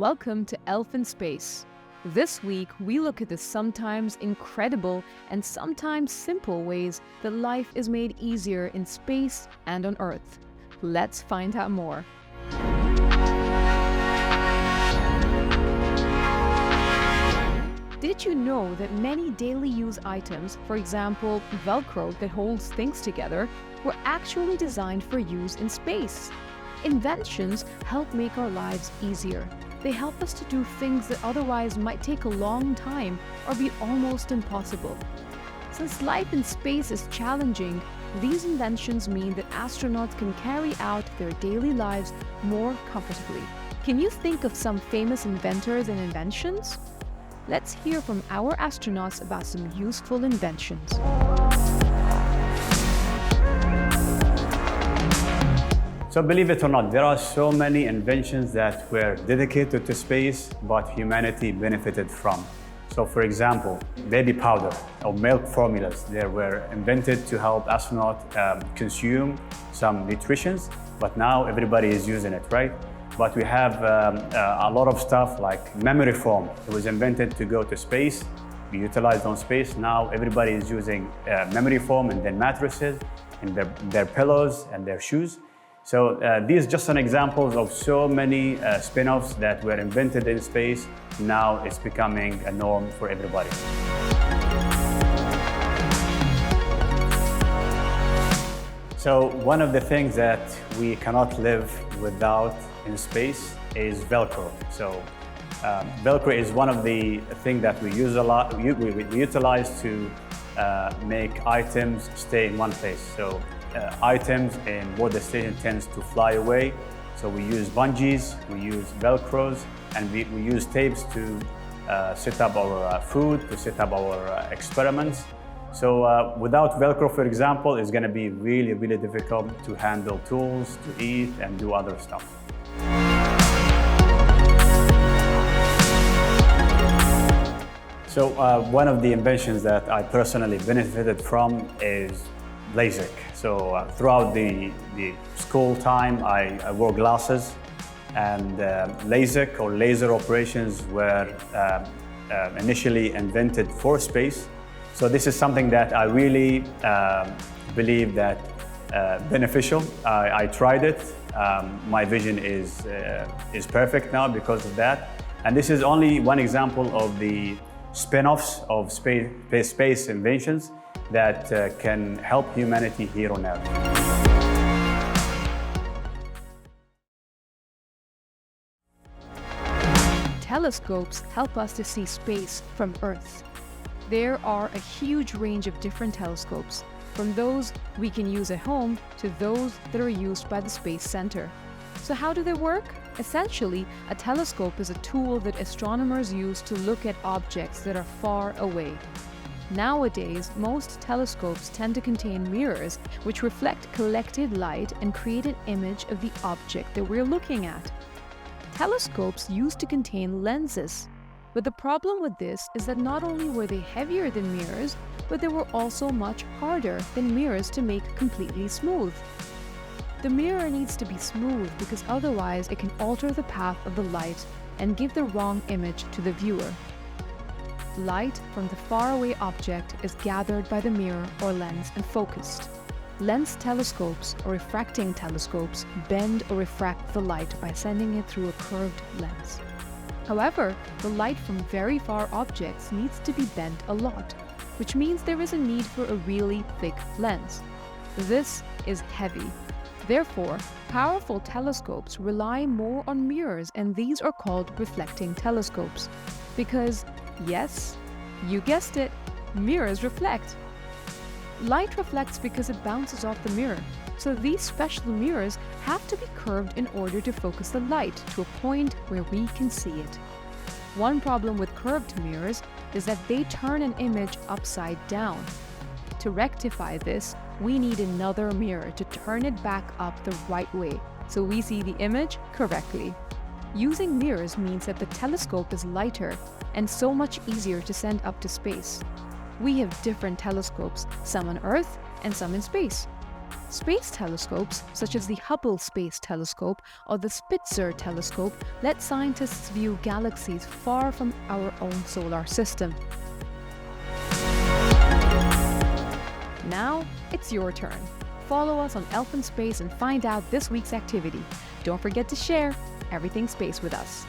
Welcome to Elf in Space. This week, we look at the sometimes incredible and sometimes simple ways that life is made easier in space and on Earth. Let's find out more. Did you know that many daily use items, for example, Velcro that holds things together, were actually designed for use in space? Inventions help make our lives easier. They help us to do things that otherwise might take a long time or be almost impossible. Since life in space is challenging, these inventions mean that astronauts can carry out their daily lives more comfortably. Can you think of some famous inventors and inventions? Let's hear from our astronauts about some useful inventions. So believe it or not, there are so many inventions that were dedicated to space, but humanity benefited from. So for example, baby powder or milk formulas, they were invented to help astronauts consume some nutrition, but now everybody is using it, right? But we have a lot of stuff like memory foam. It was invented to go to space, be utilized on space. Now everybody is using memory foam in their mattresses, in their pillows and their shoes. So these are just some examples of so many spin-offs that were invented in space. Now it's becoming a norm for everybody. So one of the things that we cannot live without in space is Velcro. So Velcro is one of the things that we use a lot. We utilize to make items stay in one place. So items in water station tends to fly away. So we use bungees, we use Velcros, and we use tapes to set up our food, to set up our experiments. So without Velcro, for example, it's going to be really, really difficult to handle tools, to eat, and do other stuff. So one of the inventions that I personally benefited from is LASIK. So throughout the school time, I wore glasses, and LASIK or laser operations were initially invented for space. So this is something that I really believe that beneficial. I tried it. My vision is perfect now because of that. And this is only one example of the spin-offs of space inventions that can help humanity here on Earth. Telescopes help us to see space from Earth. There are a huge range of different telescopes, from those we can use at home to those that are used by the Space Center. So how do they work? Essentially, a telescope is a tool that astronomers use to look at objects that are far away. Nowadays, most telescopes tend to contain mirrors which reflect collected light and create an image of the object that we're looking at. Telescopes used to contain lenses, but the problem with this is that not only were they heavier than mirrors, but they were also much harder than mirrors to make completely smooth. The mirror needs to be smooth because otherwise it can alter the path of the light and give the wrong image to the viewer. Light from the faraway object is gathered by the mirror or lens and focused. Lens telescopes or refracting telescopes bend or refract the light by sending it through a curved lens. However, the light from very far objects needs to be bent a lot, which means there is a need for a really thick lens. This is heavy. Therefore, powerful telescopes rely more on mirrors, and these are called reflecting telescopes. Because, yes, you guessed it, mirrors reflect. Light reflects because it bounces off the mirror, so these special mirrors have to be curved in order to focus the light to a point where we can see it. One problem with curved mirrors is that they turn an image upside down. To rectify this, we need another mirror to turn it back up the right way, so we see the image correctly. Using mirrors means that the telescope is lighter and so much easier to send up to space. We have different telescopes, some on Earth and some in space. Space telescopes, such as the Hubble Space Telescope or the Spitzer Telescope, let scientists view galaxies far from our own solar system. Now, it's your turn. Follow us on Elf in Space and find out this week's activity. Don't forget to share everything space with us.